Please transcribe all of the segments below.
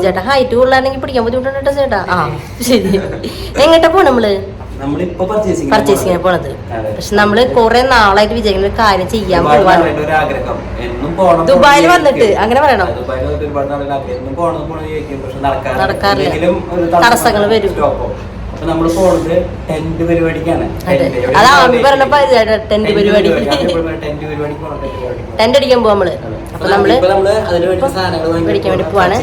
ചേട്ടാ ഹൈറ്റ് കൂടുതലാണെങ്കിൽ പിടിക്കാൻ ബുദ്ധിമുട്ടുണ്ട് ചേട്ടാ. ആ ശരി. എങ്ങോട്ടാ പോണ പർച്ചേസിങ്ങിന് പോണത്? പക്ഷെ നമ്മള് കൊറേ നാളായിട്ട് വിചാരിക്കുന്ന ഒരു കാര്യം ചെയ്യാൻ പോവാണ്. ദുബായിൽ വന്നിട്ട് അങ്ങനെ പറയണം. നടക്കാറില്ല, തടസ്സങ്ങൾ വരും. അത് ആമി പറഞ്ഞപ്പോ ടെന്റ് പരിപാടി, ടെന്റ് അടിക്കാൻ പോവാ നമ്മള്. അപ്പൊ നമ്മള് മേടിക്കാൻ വേണ്ടി പോവാണ്.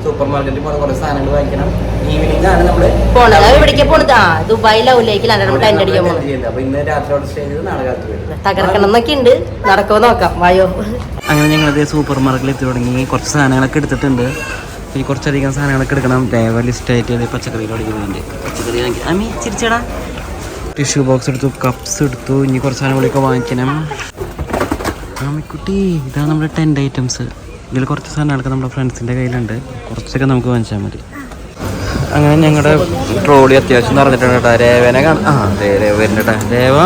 സൂപ്പർ മാർക്കറ്റിൽ കുറെ സാധനങ്ങൾ വാങ്ങിക്കണം. ഈവനിംഗ് ആണ് നമ്മള് പോണത്. എവിടേക്കാ പോണത്? ദുബായ് ലൗലേക്കിലാണ് നമ്മൾ ടെന്റ് അടിക്കാൻ പോകുന്നത്. അപ്പൊ ഇന്ന് രാത്രി സ്റ്റേ ചെയ്ത് നാളെ രാത്രി തകർക്കണം എന്നൊക്കെ ഉണ്ട്. നടക്കുമോ നോക്കാം, വായോ. അങ്ങനെ ഞങ്ങളത് സൂപ്പർ മാർക്കറ്റിൽ എത്തി തുടങ്ങി. കുറച്ച് സാധനങ്ങളൊക്കെ എടുത്തിട്ടുണ്ട്. ഇനി കുറച്ചധികം സാധനങ്ങളൊക്കെ എടുക്കണം. ഡ്രൈവർ ലിസ്റ്റ് ആയിട്ട് പച്ചക്കറികൾ അടിക്കുന്നുണ്ട്. പച്ചക്കറി അമ്മി ചിരിച്ചടാ. ടിഷ്യൂ ബോക്സ് എടുത്തു, കപ്സ് എടുത്തു. ഇനി കുറച്ച് സാധനങ്ങളൊക്കെ വാങ്ങിക്കണം. ആമിക്കുട്ടി, ഇതാണ് നമ്മുടെ ടെന്റ് ഐറ്റംസ്. ഇതിൽ കുറച്ച് സാധനങ്ങളൊക്കെ നമ്മുടെ ഫ്രണ്ട്സിൻ്റെ കയ്യിലുണ്ട്. കുറച്ചൊക്കെ നമുക്ക് വാങ്ങിച്ചാൽ മതി. അങ്ങനെ ഞങ്ങളുടെ ട്രോളി അത്യാവശ്യം നിറഞ്ഞിട്ടുണ്ട് കേട്ടോ. രേവനെ വരുന്നുണ്ട് കേട്ടോ. രേവ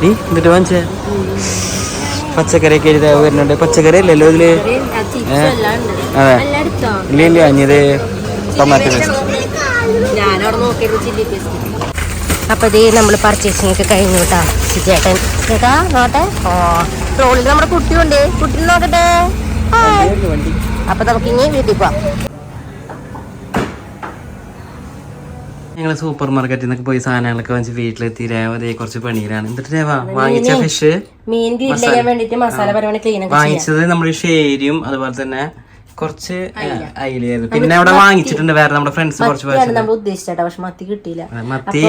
നീ എന്നിട്ട് വാങ്ങിച്ചേ പച്ചക്കറിയൊക്കെ രേവ വരുന്നുണ്ട്. പച്ചക്കറി അല്ലല്ലോ ഇതില്? അതെ, ഇല്ല ഇല്ല. ഇനിയത് ടൊമാറ്റോ പേസ്റ്റ്. അപ്പൊ ഇത് നമ്മള് പർച്ചേസിംഗ് ഒക്കെ കഴിഞ്ഞു കേട്ടാ. ചേട്ടൻ ചേട്ടാ നോട്ടെ. ട്രോളിൽ നമ്മുടെ കുട്ടിയുണ്ട്, കുട്ടി നോക്കട്ടെ. അപ്പൊ നമുക്ക് ഇനി വീട്ടിൽ പോവാം. ഞങ്ങൾ സൂപ്പർ മാർക്കറ്റിൽ നിന്നൊക്കെ പോയി സാധനങ്ങളൊക്കെ വാങ്ങിച്ച് വീട്ടിലെത്തി. രേവ കുറച്ച് പണിയിലാണ്. എന്നിട്ട് രേവ വാങ്ങിച്ച ഫിഷ് മീൻ ഗ്രിൽ ചെയ്യാൻ വേണ്ടിട്ട് മസാല പരമാവധി ക്ലീൻ വാങ്ങിച്ചത് നമ്മൾ ഷേരിയും അതുപോലെ തന്നെ കുറച്ച് അയിലായിരുന്നു. പിന്നെ അവിടെ വാങ്ങിച്ചിട്ടുണ്ട് വേറെ നമ്മുടെ ഫ്രണ്ട്സ് കുറച്ച് നമ്മൾ ഉദ്ദേശിച്ചേട്ടാ. പക്ഷെ മത്തി കിട്ടിയില്ല. മത്തി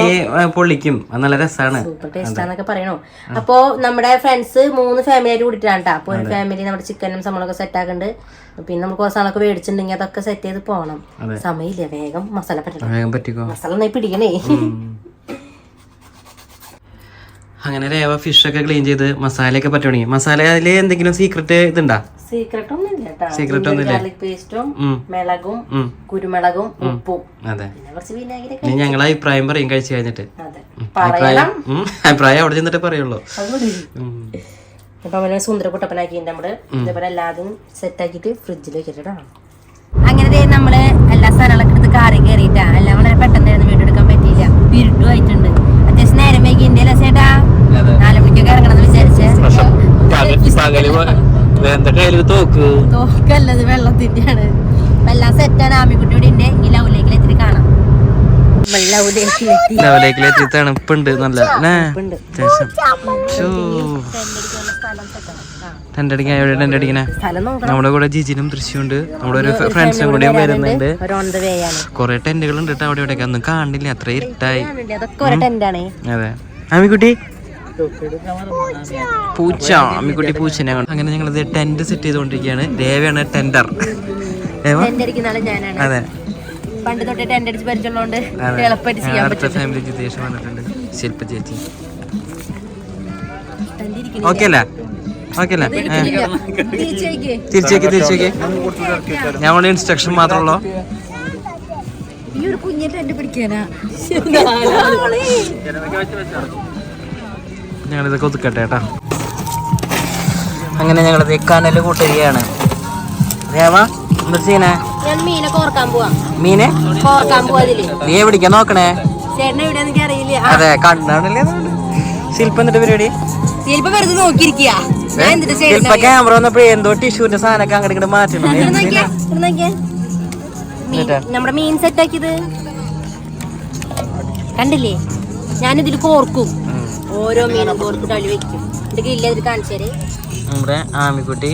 പൊള്ളിക്കും, അത് നല്ല രസമാണ്, സൂപ്പർ ടേസ്റ്റ് ആന്നൊക്കെ പറയണോ. അപ്പൊ നമ്മുടെ ഫ്രണ്ട്സ് 3 ഫാമിലി ആയിട്ട് കൂടിയിട്ടാണ് കേട്ടോ. അപ്പൊ ഒരു ഫാമിലി നമ്മുടെ ചിക്കനും നമ്മളൊക്കെ സെറ്റ് ആക്കുന്നുണ്ട്. പിന്നെ നമ്മൾ കുറച്ച് സാധനമൊക്കെ മേടിച്ചിട്ടുണ്ടെങ്കിൽ അതൊക്കെ സെറ്റ് ചെയ്ത് പോകണം. സമയമില്ല, വേഗം മസാല പറ്റിക്കോ. മസാല ഒന്നായി പിടിക്കണേ. അങ്ങനെ രേവ ഫിഷ് ഒക്കെ ക്ലീൻ ചെയ്ത് മസാലയൊക്കെ പറ്റി തുടങ്ങി. മസാലയില് എന്തെങ്കിലും സീക്രട്ട് ഇതുണ്ടാ? സീക്രട്ട് ഒന്നുമില്ല. ഗാർലിക് പേസ്റ്റും മിളകും കുരുമുളകും ഉപ്പും. അതെ, കുറച്ച് വിനാഗിരി. ഞങ്ങളെ അഭിപ്രായം പറയും കഴിച്ചു കഴിഞ്ഞിട്ട്. അഭിപ്രായം അവിടെ ചെന്നിട്ട് പറയുള്ളൂ. ഇപ്പൊ അവനെ സുന്ദര കുട്ടപ്പനാക്കിണ്ട് നമ്മള്. ഇതേപോലെ എല്ലാതും സെറ്റ് ആക്കിട്ട് ഫ്രിഡ്ജിൽ വെച്ചിട്ടാ. അങ്ങനെ നമ്മള് എല്ലാ സാധനങ്ങളൊക്കെ എടുത്ത് കാറി കയറിയിട്ടാ. എല്ലാം വളരെ പെട്ടെന്നായിരുന്നു, വീഡിയോ എടുക്കാൻ പറ്റിയില്ല. ഇരുട്ടും ആയിട്ടുണ്ട്. അത്യാവശ്യം നേരം വൈകിന്റെ ചേട്ടാ. 4 മണിക്കൊക്കെ ഇറങ്ങണമെന്ന് വിചാരിച്ചേ. തോക്കല്ലത് വെള്ളത്തിന്റെയാണ്. എല്ലാം സെറ്റാണ്. ആമിക്കുട്ടി ഇവിടെ ഉണ്ട്. ഈ ലൗലേക്കിൽ എത്തിട്ട് കാണാം. ലൗലേക്കിലെത്തി തണുപ്പുണ്ട് നല്ല. ടെന്റ് അടിക്കണേ. നമ്മുടെ കൂടെ ജിജിനും ദൃശ്യമുണ്ട്. നമ്മുടെ ഒരു ഫ്രണ്ട്സും കൂടി വരുന്നുണ്ട്. കൊറേ ടെന്റുകൾ ഉണ്ട് കേട്ടോ. അവിടെ ഇവിടെയൊക്കെ ഒന്നും കാണില്ല, അത്ര ഇരുട്ടായി. അതെ ആമിക്കുട്ടി പൂച്ച, അമ്മിക്കുട്ടി പൂച്ചനെ. അങ്ങനെ ഞങ്ങളിത് ടെന്റ് സെറ്റ് ചെയ്തുകൊണ്ടിരിക്കുകയാണ്. രേവയാണ് ടെൻഡർ. അതെ, പണ്ട് തൊട്ടേ ടെന്റ് അടിച്ച് പരിചയമുള്ളതുകൊണ്ട് എളുപ്പമായിട്ട് ചെയ്യാൻ പറ്റും. ഫാമിലി ജിതേഷ് വന്നിട്ടുണ്ട്, ശില്പ ചേച്ചി. ഓക്കെ അല്ലേ? ഓക്കെ അല്ലേ? തിരിച്ചേക്ക്. ഞങ്ങളുടെ ഇൻസ്ട്രക്ഷൻ മാത്രമുള്ളൂ. ഞങ്ങളിതൊക്കെ ഒതുക്കട്ടെ കേട്ടോ. അങ്ങനെ ഞങ്ങളിത് കനല് കൂട്ടുകയാണ്. രേവ എന്താ ചെയ്യണേ? മീനെ നീ എവിടേക്കാ നോക്കണേ? അതെ, കണ്ണാണല്ലേ. ശില്പ എന്നിട്ട് പരിപാടി? ശില്പ ക്യാമറ വന്നപ്പോഴേ എന്തോ ടിഷ്യൂന്റെ സാധനമൊക്കെ അങ്ങോട്ട് മാറ്റണം. നമ്മുടെ മീൻ സെറ്റ് ആക്കിയത് കണ്ടില്ലേ? ഞാനിതിൽ കോർക്കും, ഓരോ മീനും കോർത്തിട്ട് അഴി വെക്കും. ഗ്രില്ല് കാണിച്ചേര്. നമ്മുടെ ആമിക്കുട്ടി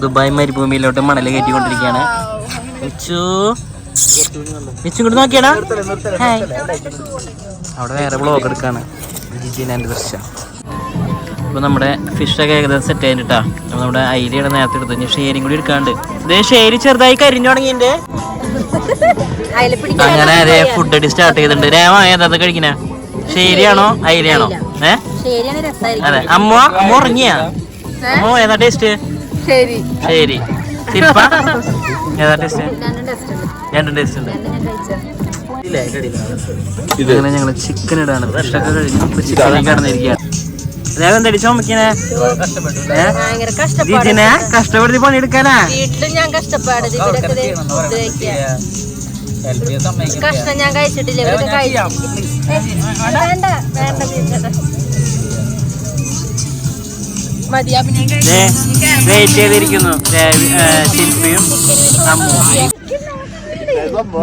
ദുബായ് മരുഭൂമിയിലോട്ട് മണല് കയറ്റിക്കൊണ്ടിരിക്കുകയാണ്. ഇങ്ങോട്ട് നോക്കിയാടാ. അവിടെ വേറെ വ്ളോഗ് എടുക്കാണ് ജിജിനെ ദൃശ്യം. ഇപ്പൊ നമ്മുടെ ഫിഷൊക്കെ ഏകദേശം സെറ്റ് ആയിട്ടാ. നമ്മുടെ അയിലയുടെ നേരത്തെ എടുത്തു. ഇനി ഷേരിയും കൂടി എടുക്കാണ്ട്. ഇതേ ഷേരി ചെറുതായി കരിഞ്ഞു തുടങ്ങിന്റെ. അങ്ങനെ അതേ ഫുഡ് അടി സ്റ്റാർട്ട് ചെയ്തിട്ടുണ്ട്. രേവ ഏതാ കഴിക്കണേ? ഷേരിയാണോ അയിലയാണോ? അതെ, അമ്മ ഉറങ്ങിയാ? അമ്മ ഏതാ ടേസ്റ്റ്? ശരി. ശില്പ ഏതാ ടേസ്റ്റ്? രണ്ടും ടേസ്റ്റ് ഉണ്ട്. ഇങ്ങനെ ഞങ്ങള് ചിക്കൻ ഇടാണ്. ഫിഷൊക്കെ കഴിഞ്ഞു ചിക്കൻ കടന്നിരിക്കുകയാണ്. എന്തടി ചോമിക്കണേ? ഭയങ്കര കഷ്ടപ്പാട്. ജിജിനെ കഷ്ടപ്പെടുത്തി പണിയെടുക്കാനാ? വീട്ടിലും ഞാൻ കഷ്ടപ്പാട്. കഷ്ടം ഞാൻ കഴിച്ചിട്ടില്ല. ഇവരൊക്കെ കഴിച്ചിട്ടില്ല. വേണ്ട വേണ്ട മതിയാ. വെയിറ്റ് ചെയ്തിരിക്കുന്നു ശില്പിയും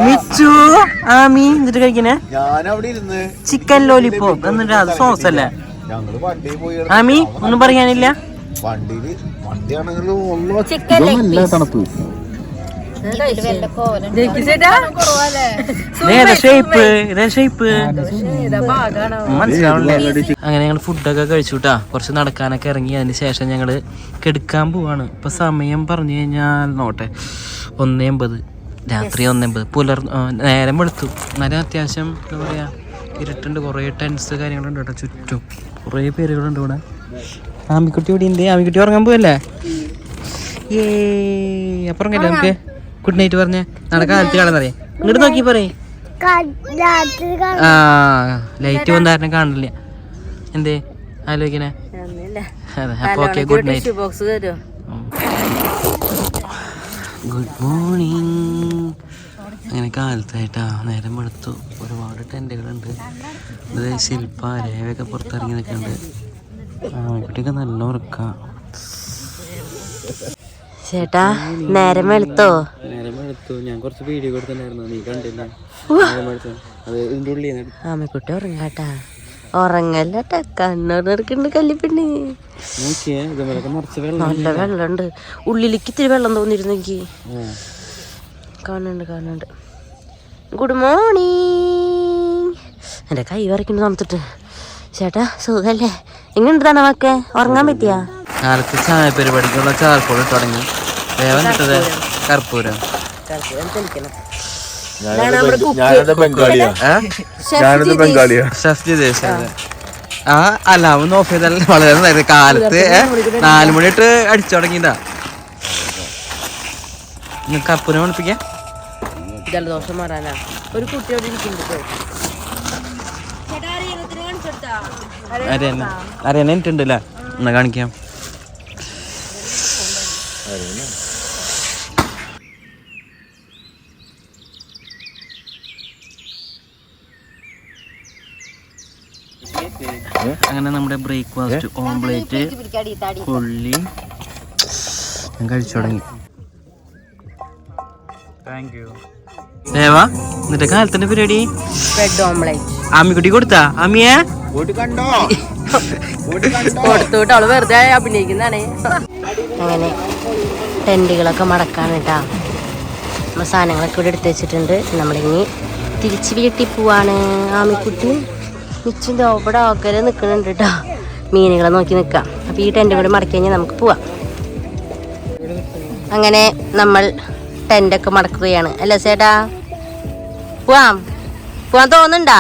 മിച്ചു ആമി. എന്നിട്ട് കഴിക്കണേ ചിക്കൻ ലോലിപോപ്പ്. എന്നിട്ട് അത് സോസ് അല്ലേ? ആമി ഒന്നും പറയാനില്ല. അങ്ങനെ ഞങ്ങൾ ഫുഡൊക്കെ കഴിച്ചുട്ടാ. കുറച്ച് നടക്കാനൊക്കെ ഇറങ്ങി. അതിന് ശേഷം ഞങ്ങള് കെടുക്കാൻ പോവാണ്. ഇപ്പൊ സമയം പറഞ്ഞു കഴിഞ്ഞാൽ നോട്ടെ 1:80 രാത്രി 1:80 നേരം വെളുത്തു. എന്നാലും അത്യാവശ്യം എന്താ പറയാ ഇരുട്ടുണ്ട്. കുറേ ടെൻസ് കാര്യങ്ങളുണ്ട് കേട്ടോ ചുറ്റും. കുറേ പേരുകളുണ്ട് ഇവിടെ. ആമിക്കുട്ടി ഇവിടെ ഉണ്ട്. ആമിക്കുട്ടി ഉറങ്ങാൻ പോവല്ലേ? അപ്പൊ ഉറങ്ങല്ലേ നമുക്ക്? ഗുഡ് നൈറ്റ് പറഞ്ഞേ. നാളെ കാലത്ത് കാണാന്നറിയാം. ഇങ്ങോട്ട് നോക്കി പറയേ. ആ ലൈറ്റ് വന്നാരണം കാണില്ല. എന്തേ ആലോചിക്കണേ? അതെ അപ്പൊ okay. Good night. Good morning. അങ്ങനെ കാലത്തായിട്ടാ നേരം വെളുത്തു. ഒരുപാട് ടെൻറ്റുകളുണ്ട്. ഇത് ശില്പ രേവയൊക്കെ പുറത്തിറങ്ങി നിൽക്കുന്നുണ്ട്. കുട്ടിയൊക്കെ നല്ല ഉറക്കാം. ചേട്ടാ നേരം വെളുത്തോ? നേരം വെളുത്തു. ഞാൻ കുറച്ച് വീഡിയോ കൊടുത്തിട്ടുണ്ടായിരുന്നു, നീ കണ്ടില്ല? ആമക്കുട്ടി ഉറങ്ങാട്ടാ. ഉറങ്ങല്ലട്ടാ, കണ്ണുറക്കുന്നുണ്ട് കല്ലിപ്പിണ്ണി. നല്ല വെള്ളമുണ്ട്. ഉള്ളിലേക്ക് ഇത്തിരി വെള്ളം തോന്നിയിരുന്നു എനിക്ക്. കാണുന്നുണ്ട്. Good morning. എൻ്റെ കൈ വരയ്ക്കുന്നു തണുത്തിട്ട്. ചേട്ടാ സുഖല്ലേ? എങ്ങനെയുണ്ട് തണമൊക്കെ? ഉറങ്ങാൻ പറ്റിയാ? കാലത്ത് ചായ പരിപാടിക്കുള്ള ചാർക്കോൾ തുടങ്ങി. വേവന്നിട്ടത് കർപ്പൂരം. അല്ല ഒന്ന് ഓഫ് ചെയ്താൽ വളരെ നന്നായിരുന്നു. കാലത്ത് 4 മണിയിട്ട് അടിച്ചു തുടങ്ങിയതാ. കർപ്പൂരം മണിപ്പിക്കാം. ജലദോഷം മാറാനാ. ഒരു കുട്ടിയോട് അറിയാൻ എനിട്ടുണ്ടല്ലേ? എന്നാ കാണിക്കാം. അങ്ങനെ നമ്മുടെ ബ്രേക്ക്ഫാസ്റ്റ് ഓംപ്ലേറ്റ് കൊള്ളി ഞാൻ കഴിച്ചു തുടങ്ങി. ദേവാ എന്നിട്ട് കാലത്തിന്റെ പരിപാടി ബ്രെഡ് ഓംപ്ലേറ്റ് ആമിക്കുട്ടി കൊടുത്താ? ആമിയെ കൊടുത്തോട്ട് അവള് വെറുതെ അഭിനയിക്കുന്നതാണ്. അങ്ങനെ ടെൻറ്റുകളൊക്കെ മടക്കാണ് കേട്ടാ. നമ്മൾ സാധനങ്ങളൊക്കെ ഇവിടെ എടുത്ത് വെച്ചിട്ടുണ്ട്. നമ്മളിനി തിരിച്ച് വീട്ടിൽ പോവാണ്. ആമിക്കുട്ടി മിച്ചും ഇവിടെ ആൾക്കാരെ നിൽക്കുന്നുണ്ട് കേട്ടോ. മീനുകളെ നോക്കി നിൽക്കാം. അപ്പോൾ ഈ ടെൻറ്റും കൂടി മടക്കി കഴിഞ്ഞാൽ നമുക്ക് പോവാം. അങ്ങനെ നമ്മൾ ടെൻ്റൊക്കെ മടക്കുകയാണ് അല്ലേ ചേട്ടാ? പോവാൻ തോന്നുന്നുണ്ടാ?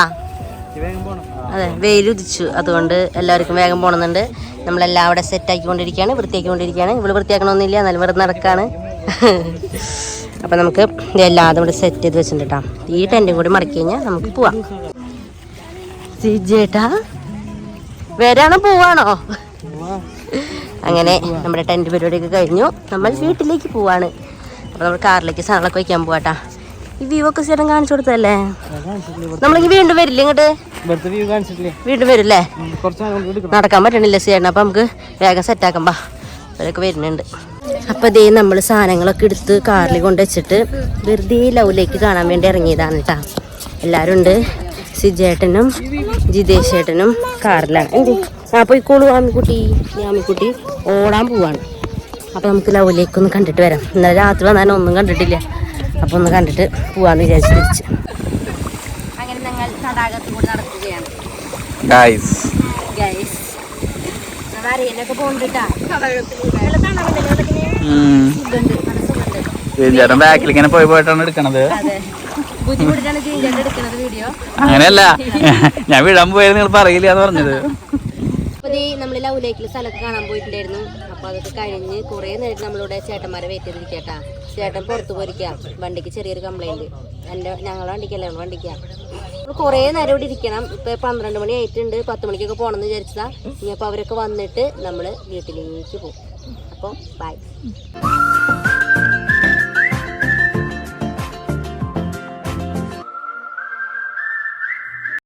അതെ, വെയിൽ ഉദിച്ചു. അതുകൊണ്ട് എല്ലാവർക്കും വേഗം പോകണമെന്നുണ്ട്. നമ്മളെല്ലാം അവിടെ സെറ്റാക്കിക്കൊണ്ടിരിക്കുകയാണ്, വൃത്തിയാക്കിക്കൊണ്ടിരിക്കുകയാണ്. ഇവിടെ വൃത്തിയാക്കണമെന്നില്ല, എന്നാലും ഇവിടെ നടക്കാണ്. അപ്പം നമുക്ക് എല്ലാതും കൂടി സെറ്റ് ചെയ്ത് വെച്ചിട്ടുണ്ട് കേട്ടോ. ഈ ടെൻറ്റും കൂടി മടക്കി കഴിഞ്ഞാൽ നമുക്ക് പോവാം. ചേട്ടാ വരാണോ പോവാണോ? അങ്ങനെ നമ്മുടെ ടെൻറ്റ് പരിപാടിയൊക്കെ കഴിഞ്ഞു. നമ്മൾ വീട്ടിലേക്ക് പോവാണ്. അപ്പോൾ നമ്മൾ കാറിലേക്ക് സാധനങ്ങളൊക്കെ വയ്ക്കാൻ പോവാട്ടാ. ഈ വ്യൂ ഒക്കെ ചേട്ടൻ കാണിച്ചു കൊടുത്തല്ലേ? നമ്മളിങ്ങ് വീണ്ടും വരില്ലേ ഇങ്ങോട്ട്? വീണ്ടും വരില്ലേ? നടക്കാൻ പറ്റണില്ല ചേട്ടൻ. അപ്പം നമുക്ക് വേഗം സെറ്റാക്കാം. ബാ, അതൊക്കെ വരുന്നുണ്ട്. അപ്പം ഇതേ നമ്മൾ സാധനങ്ങളൊക്കെ എടുത്ത് കാറിൽ കൊണ്ട് വെച്ചിട്ട് വെറുതെ ലവിലേക്ക് കാണാൻ വേണ്ടി ഇറങ്ങിയതാണ് കേട്ടോ. എല്ലാവരും ഉണ്ട്. സിജേട്ടനും ജിതേഷ് ചേട്ടനും കാറിലാണ്. എന്ത് പോയിക്കോളൂ ആമിക്കുട്ടി. ആമിക്കുട്ടി ഓടാൻ പോവാണ്. അപ്പോൾ നമുക്ക് ലവിലേക്കൊന്ന് കണ്ടിട്ട് വരാം. ഇന്നലെ രാത്രി വന്നാൽ ഒന്നും കണ്ടിട്ടില്ല. അപ്പോൾ ഒന്ന് കണ്ടിട്ട് പോവാന്ന് വിചാരിച്ച് തിരിച്ച്. അങ്ങനെ ഞങ്ങൾ തടാകത്തിൽ കൂടെ നടക്കുകയാണ്. ബാക്കിൽ ഇങ്ങനെ പോയിട്ടാണ് എടുക്കണത്. അങ്ങനെയല്ല, ഞാൻ വിടാൻ പോയത് നിങ്ങൾ പറയില്ല എന്ന് പറഞ്ഞത്. നമ്മൾ ലവിലേക്കുള്ള സ്ഥലമൊക്കെ കാണാൻ പോയിട്ടുണ്ടായിരുന്നു. അപ്പോൾ അതൊക്കെ കഴിഞ്ഞ് കുറേ നേരം നമ്മളിവിടെ ചേട്ടന്മാരെ വെയിറ്റ് ചെയ്തിരിക്കട്ടാ. ചേട്ടൻ പുറത്ത് പോയിരിക്കാം, വണ്ടിക്ക് ചെറിയൊരു കംപ്ലൈൻറ്റ്. ഞങ്ങളുടെ വണ്ടിക്കല്ല, വണ്ടിക്കാം. നമ്മൾ കുറേ നേരം ഇവിടെ ഇരിക്കണം. ഇപ്പോൾ 12 മണി ആയിട്ടുണ്ട്, 10 മണിക്കൊക്കെ പോകണമെന്ന് വിചാരിച്ചതാ. ഇനിയിപ്പോൾ അവരൊക്കെ വന്നിട്ട് നമ്മൾ വീട്ടിലേക്ക് പോകും. അപ്പോൾ ബൈ.